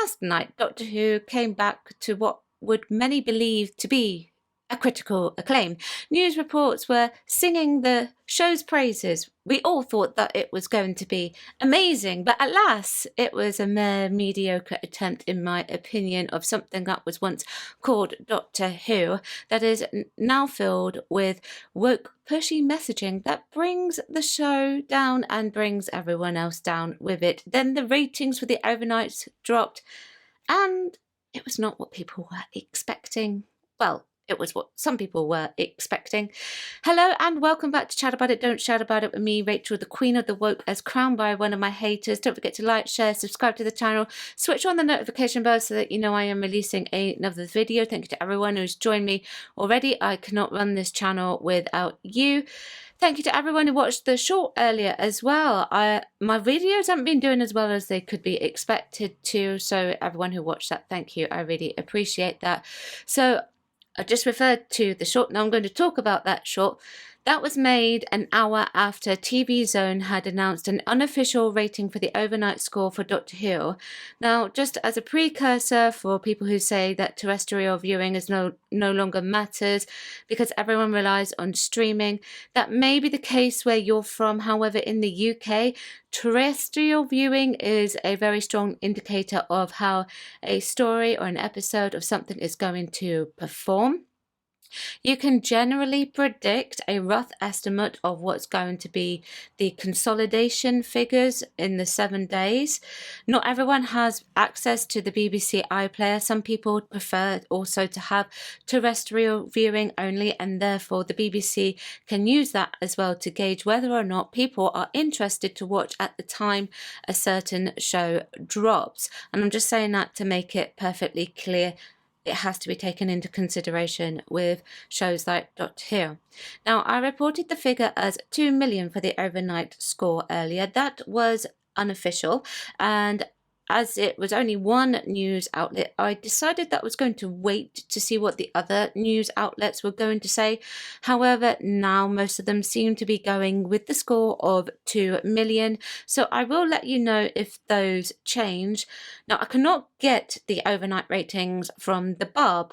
last night, Doctor Who came back to what would many believe to be a critical acclaim. News reports were singing the show's praises. We all thought that it was going to be amazing, but alas, it was a mere mediocre attempt, in my opinion, of something that was once called Doctor Who, that is now filled with woke, pushy messaging that brings the show down and brings everyone else down with it. Then the ratings for the overnights dropped, and it was not what people were expecting. Well, it was what some people were expecting. Hello and welcome back to Chat About It, Don't Shout About It with me, Rachel, the Queen of the Woke, as crowned by one of my haters. Don't forget to like, share, subscribe to the channel, switch on the notification bell so that you know I am releasing another video. Thank you to everyone who's joined me already. I cannot run this channel without you. Thank you to everyone who watched the short earlier as well. My videos haven't been doing as well as they could be expected to, so everyone who watched that, thank you. I really appreciate that. So I just referred to the short. Now I'm going to talk about that short. That was made an hour after TV Zone had announced an unofficial rating for the overnight score for Doctor Who. Now, just as a precursor for people who say that terrestrial viewing is no longer matters because everyone relies on streaming, that may be the case where you're from. However, in the UK, terrestrial viewing is a very strong indicator of how a story or an episode of something is going to perform. You can generally predict a rough estimate of what's going to be the consolidation figures in the 7 days. Not everyone has access to the BBC iPlayer. Some people prefer also to have terrestrial viewing only, and therefore the BBC can use that as well to gauge whether or not people are interested to watch at the time a certain show drops. And I'm just saying that to make it perfectly clear. It has to be taken into consideration with shows like Doctor Who. Now, I reported the figure as 2 million for the overnight score earlier. That was unofficial, and as it was only one news outlet, I decided that I was going to wait to see what the other news outlets were going to say. However, now most of them seem to be going with the score of 2 million. So I will let you know if those change. Now, I cannot get the overnight ratings from the Barb.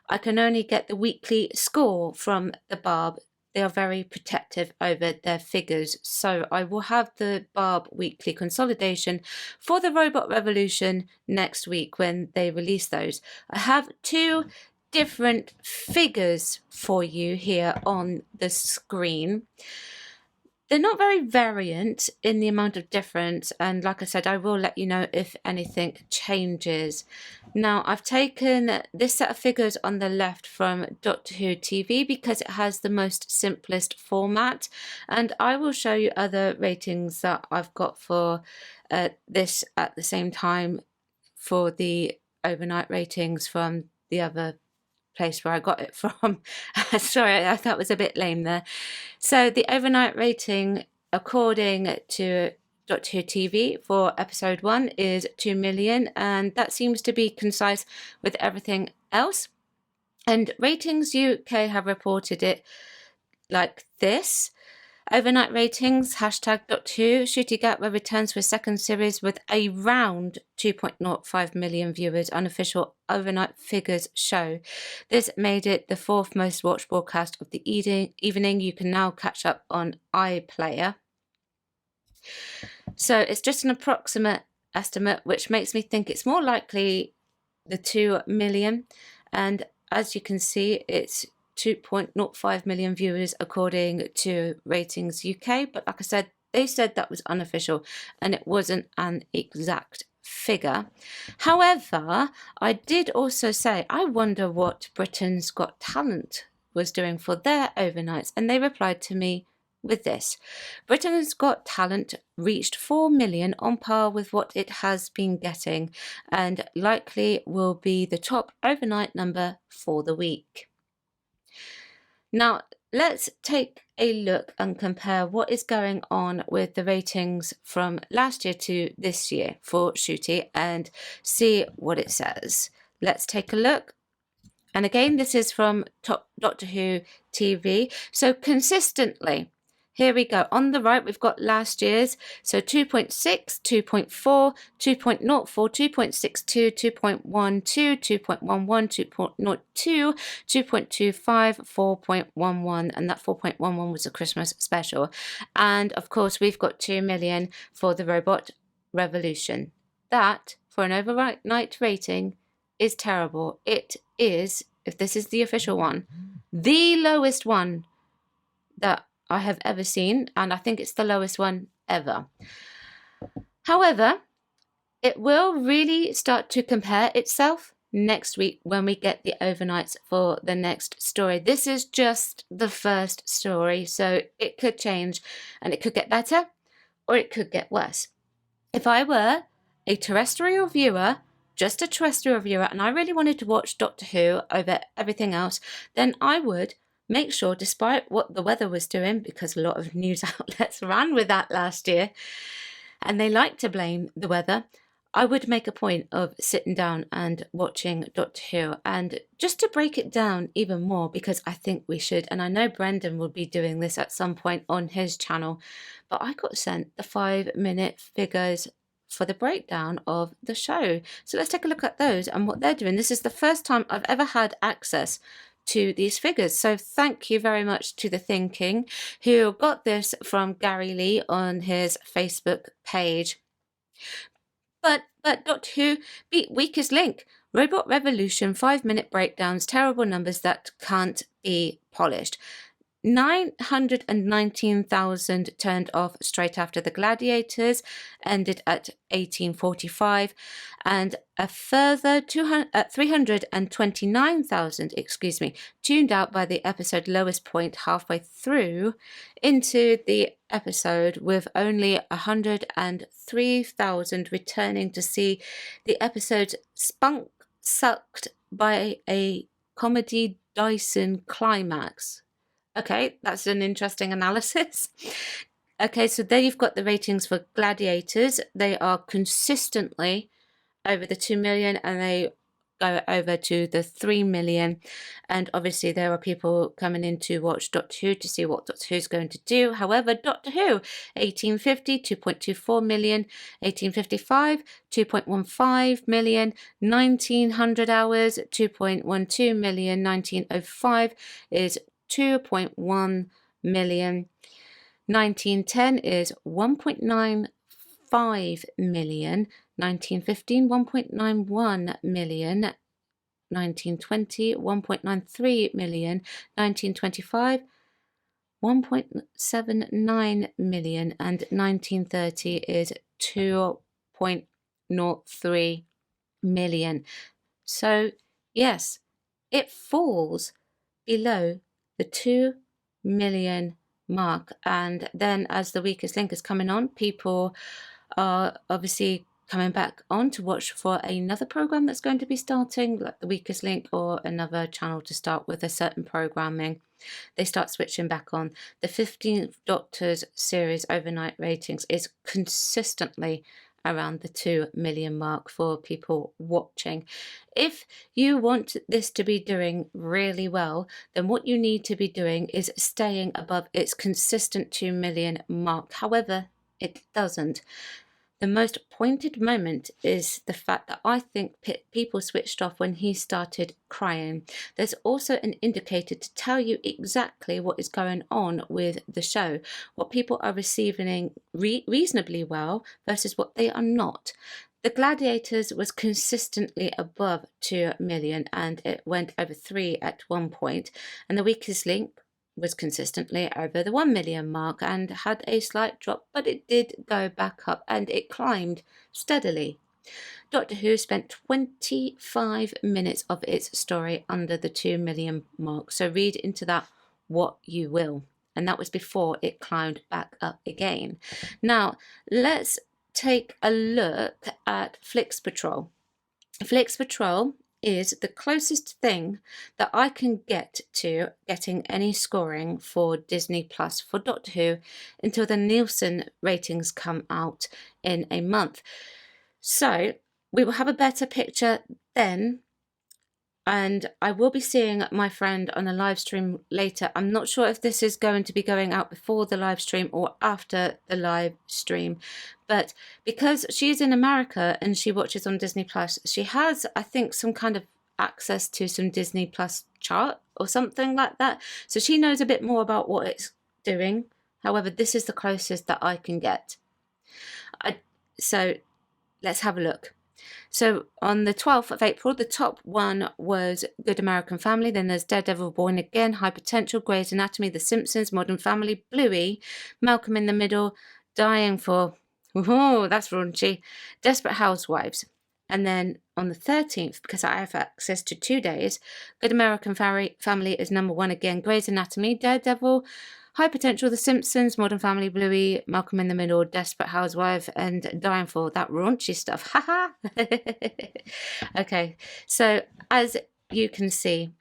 I can only get the weekly score from the Barb. They are very protective over their figures. So I will have the Barb weekly consolidation for the Robot Revolution next week when they release those. I have two different figures for you here on the screen. They're not very variant in the amount of difference, and like I said, I will let you know if anything changes. Now, I've taken this set of figures on the left from Doctor Who TV because it has the most simplest format, and I will show you other ratings that I've got for this at the same time for the overnight ratings from the other place where I got it from. Sorry, I thought it was a bit lame there. So the overnight rating, according to Doctor Who TV for episode 1, is 2 million, and that seems to be concise with everything else. And Ratings UK have reported it like this. Overnight ratings, hashtag Doctor Who, Ncuti Gatwa returns for a second series with around 2.05 million viewers, unofficial overnight figures show. This made it the 4th most watched broadcast of the evening. You can now catch up on iPlayer. So it's just an approximate estimate, which makes me think it's more likely the 2 million. And as you can see, it's 2.05 million viewers according to Ratings UK, but like I said, they said that was unofficial and it wasn't an exact figure. However, I did also say I wonder what Britain's Got Talent was doing for their overnights, and they replied to me with this. Britain's Got Talent reached 4 million, on par with what it has been getting, and likely will be the top overnight number for the week. Now, let's take a look and compare what is going on with the ratings from last year to this year for Ncuti and see what it says. Let's take a look. And again, this is from Doctor Who TV. So consistently, Here we go. On the right, we've got last year's. So 2.6, 2.4, 2.04, 2.62, 2.12, 2.11, 2.02, 2.25, 4.11. And that 4.11 was a Christmas special. And of course, we've got 2 million for the Robot Revolution. That, for an overnight rating, is terrible. It is, if this is the official one, the lowest one that I have ever seen, and I think it's the lowest one ever. However, it will really start to compare itself next week when we get the overnights for the next story. This is just the first story, so it could change and it could get better or it could get worse. If I were a terrestrial viewer, just a terrestrial viewer, and I really wanted to watch Doctor Who over everything else, then I would make sure, despite what the weather was doing, because a lot of news outlets ran with that last year, and they like to blame the weather, I would make a point of sitting down and watching Doctor Who, and just to break it down even more, because I think we should, and I know Brendan will be doing this at some point on his channel, but I got sent the 5-minute figures for the breakdown of the show. So let's take a look at those and what they're doing. This is the first time I've ever had access to these figures, so thank you very much to the Thinking, who got this from Gary Lee on his Facebook page. But Doctor Who beat Weakest Link. Robot Revolution, 5-minute breakdowns, terrible numbers that can't be polished. 919,000 turned off straight after the Gladiators ended at 1845, and a further 329,000 tuned out by the episode lowest point halfway through into the episode, with only 103,000 returning to see the episode spunk sucked by a comedy Dyson climax. Okay, that's an interesting analysis. Okay, so there you've got the ratings for Gladiators. They are consistently over the 2 million, and they go over to the 3 million. And obviously there are people coming in to watch Doctor Who to see what Doctor Who's going to do. However, Doctor Who, 1850, 2.24 million, 1855, 2.15 million, 1900 hours, 2.12 million, 1905 is 2.1 million, 1910 is 1.95 million, 1915 1.91 million, 1920 1.93 million, 1925 1.79 million, and 1930 is 2.03 million. So yes, it falls below the 2 million mark. And then as the Weakest Link is coming on, people are obviously coming back on to watch for another program that's going to be starting, like the Weakest Link, or another channel to start with a certain programming. They start switching back on. The 15th Doctor's series overnight ratings is consistently around the 2 million mark for people watching. If you want this to be doing really well, then what you need to be doing is staying above its consistent 2 million mark. However, it doesn't. The most pointed moment is the fact that I think people switched off when he started crying. There's also an indicator to tell you exactly what is going on with the show, what people are receiving reasonably well versus what they are not. The Gladiators was consistently above 2 million, and it went over 3 at one point, and the Weakest Link was consistently over the 1 million mark and had a slight drop, but it did go back up and it climbed steadily. Doctor Who spent 25 minutes of its story under the 2 million mark, so read into that what you will. And that was before it climbed back up again. Now, let's take a look at Flix Patrol. Flix Patrol is the closest thing that I can get to getting any scoring for Disney Plus for Doctor Who until the Nielsen ratings come out in a month. So we will have a better picture then And I will be seeing my friend on a live stream later. I'm not sure if this is going to be going out before the live stream or after the live stream, but because she's in America and she watches on Disney Plus, she has, I think, some kind of access to some Disney Plus chart or something like that. So she knows a bit more about what it's doing. However, this is the closest that I can get. So let's have a look. So on the 12th of April, the top one was Good American Family. Then there's Daredevil, Born Again, High Potential, Grey's Anatomy, The Simpsons, Modern Family, Bluey, Malcolm in the Middle, Dying for, oh, that's raunchy, Desperate Housewives. And then on the 13th, because I have access to 2 days, Good American Family is number 1 again, Grey's Anatomy, Daredevil, High Potential, The Simpsons, Modern Family, Bluey, Malcolm in the Middle, Desperate Housewife, and Dying for that raunchy stuff. Haha. Okay, so as you can see,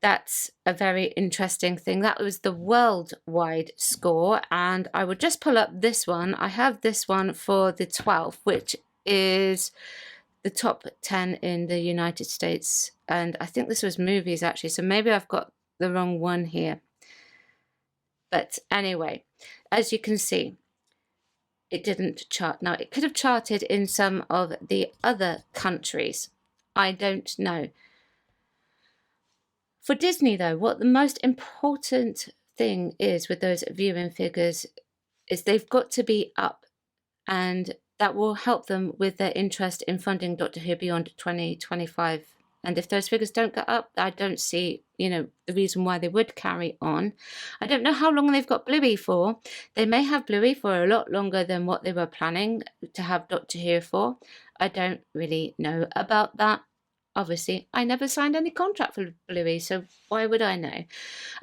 that's a very interesting thing. That was the worldwide score, and I would just pull up this one. I have this one for the 12th, which is the top 10 in the United States, and I think this was movies actually, so maybe I've got the wrong one here. But anyway, as you can see, it didn't chart. Now, it could have charted in some of the other countries. I don't know. For Disney, though, what the most important thing is with those viewing figures is they've got to be up, and that will help them with their interest in funding Doctor Who beyond 2025. And if those figures don't get up, I don't see, the reason why they would carry on. I don't know how long they've got Bluey for. They may have Bluey for a lot longer than what they were planning to have Doctor Who for. I don't really know about that. Obviously, I never signed any contract for Bluey, so why would I know?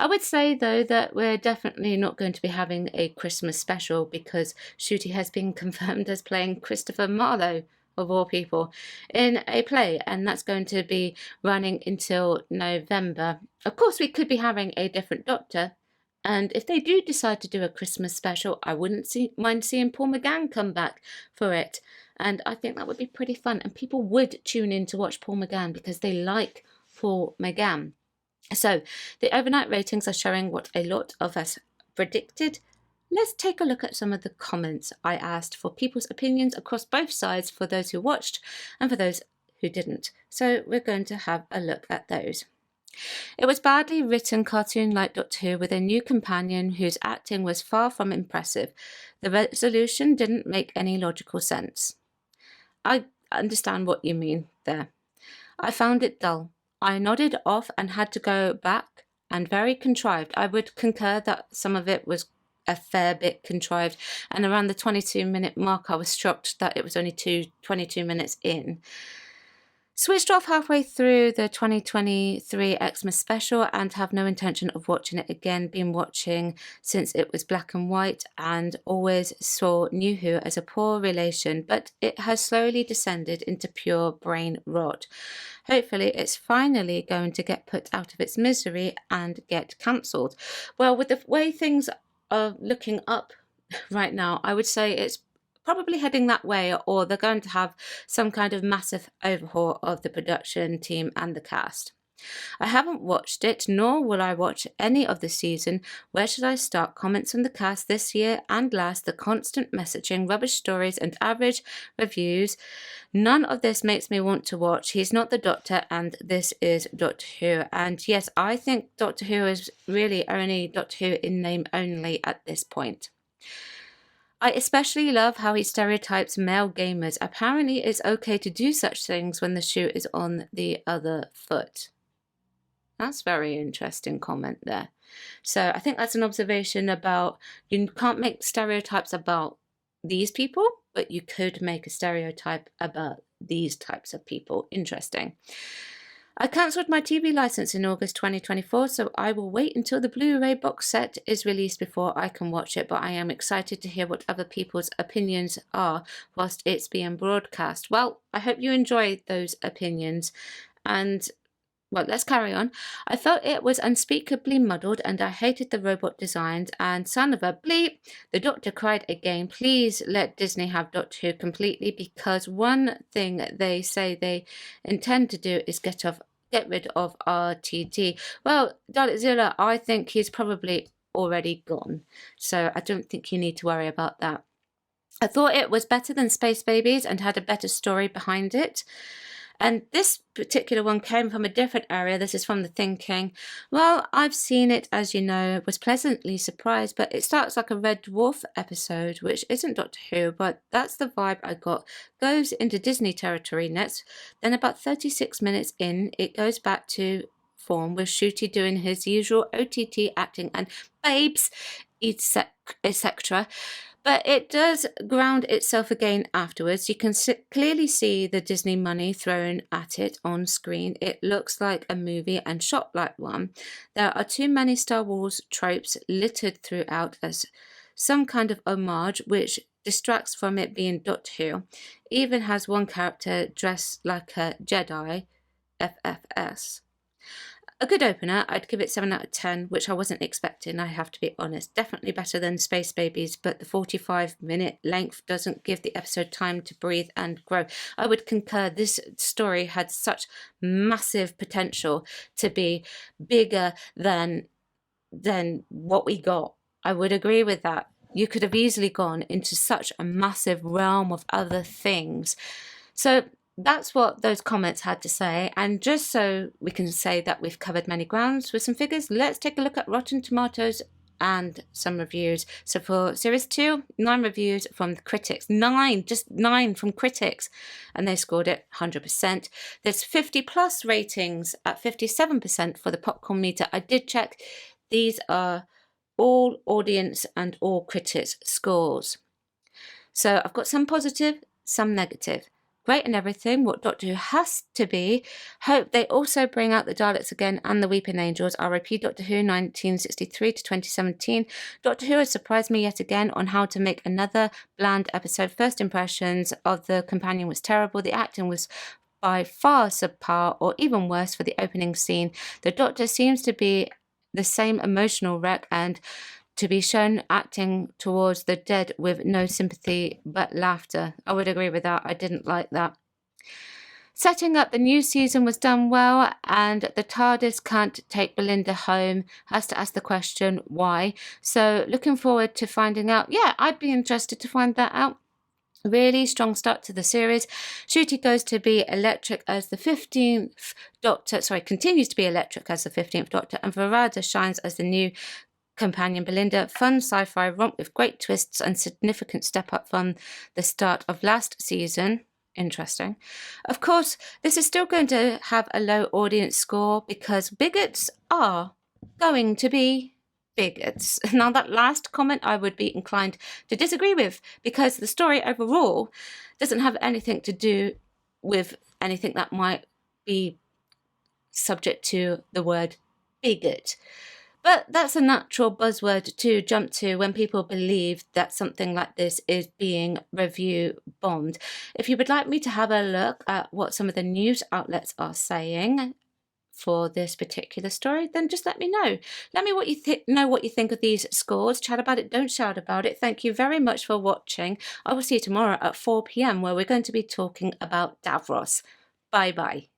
I would say, though, that we're definitely not going to be having a Christmas special because Ncuti has been confirmed as playing Christopher Marlowe, of all people, in a play, and that's going to be running until November. Of course, we could be having a different Doctor, and if they do decide to do a Christmas special, I wouldn't mind seeing Paul McGann come back for it, and I think that would be pretty fun, and people would tune in to watch Paul McGann because they like Paul McGann. So the overnight ratings are showing what a lot of us predicted. Let's take a look at some of the comments. I asked for people's opinions across both sides, for those who watched and for those who didn't. So we're going to have a look at those. It was badly written cartoon like Doctor Who with a new companion whose acting was far from impressive. The resolution didn't make any logical sense. I understand what you mean there. I found it dull. I nodded off and had to go back, and very contrived. I would concur that some of it was a fair bit contrived, and around the 22-minute mark I was shocked that it was only 22 minutes in. Switched off halfway through the 2023 Xmas special and have no intention of watching it again. Been watching since it was black and white and always saw New Who as a poor relation, but it has slowly descended into pure brain rot. Hopefully it's finally going to get put out of its misery and get cancelled. Well, with the way things are looking up right now, I would say it's probably heading that way, or they're going to have some kind of massive overhaul of the production team and the cast. I haven't watched it, nor will I watch any of the season. Where should I start? Comments on the cast this year and last, the constant messaging, rubbish stories and average reviews. None of this makes me want to watch. He's not the Doctor and this is Doctor Who. And yes, I think Doctor Who is really only Doctor Who in name only at this point. I especially love how he stereotypes male gamers. Apparently it's okay to do such things when the shoe is on the other foot. That's a very interesting comment there. So I think that's an observation about you can't make stereotypes about these people, but you could make a stereotype about these types of people. Interesting. I cancelled my TV license in August 2024, so I will wait until the Blu-ray box set is released before I can watch it, but I am excited to hear what other people's opinions are whilst it's being broadcast. Well, I hope you enjoy those opinions, and well, let's carry on. I felt it was unspeakably muddled and I hated the robot designs, and son of a bleep, the Doctor cried again. Please let Disney have Doctor Who completely, because one thing they say they intend to do is get get rid of RTD. Well, Dalekzilla, I think he's probably already gone, so I don't think you need to worry about that. I thought it was better than Space Babies and had a better story behind it. And this particular one came from a different area. This is from the thinking, well, I've seen it, as you know, was pleasantly surprised, but it starts like a Red Dwarf episode, which isn't Doctor Who, but that's the vibe I got. Goes into Disney territory next. Then about 36 minutes in, it goes back to form with Ncuti doing his usual OTT acting and babes, etc. But it does ground itself again afterwards. You can clearly see the Disney money thrown at it on screen. It looks like a movie and shot like one. There are too many Star Wars tropes littered throughout as some kind of homage, which distracts from it being Doctor Who. Even has one character dressed like a Jedi, FFS. A good opener, I'd give it 7 out of 10, which I wasn't expecting, I have to be honest. Definitely better than Space Babies, but the 45-minute length doesn't give the episode time to breathe and grow. I would concur this story had such massive potential to be bigger than what we got. I would agree with that. You could have easily gone into such a massive realm of other things. So that's what those comments had to say, and just so we can say that we've covered many grounds with some figures, let's take a look at Rotten Tomatoes and some reviews. So for Series 2, 9 reviews from the critics. 9, just 9 from critics, and they scored it 100%. There's 50 plus ratings at 57% for the popcorn meter. I did check. These are all audience and all critics scores. So I've got some positive, some negative. Great and everything, what Doctor Who has to be. Hope they also bring out the Daleks again and the Weeping Angels. RIP Doctor Who 1963 to 2017. Doctor Who has surprised me yet again on how to make another bland episode. First impressions of the companion was terrible. The acting was by far subpar, or even worse for the opening scene. The Doctor seems to be the same emotional wreck and to be shown acting towards the dead with no sympathy but laughter. I would agree with that. I didn't like that. Setting up the new season was done well, and the TARDIS can't take Belinda home. Has to ask the question, why? So looking forward to finding out. Yeah, I'd be interested to find that out. Really strong start to the series. Ncuti goes to be electric as the 15th Doctor, continues to be electric as the 15th Doctor, and Varada shines as the new companion Belinda. Fun sci-fi romp with great twists and significant step up from the start of last season. Interesting. Of course, this is still going to have a low audience score because bigots are going to be bigots. Now, that last comment I would be inclined to disagree with, because the story overall doesn't have anything to do with anything that might be subject to the word bigot. But that's a natural buzzword to jump to when people believe that something like this is being review bombed. If you would like me to have a look at what some of the news outlets are saying for this particular story, then just let me know. Let me know what you think of these scores. Chat about it, don't shout about it. Thank you very much for watching. I will see you tomorrow at 4 p.m. where we're going to be talking about Davros. Bye bye.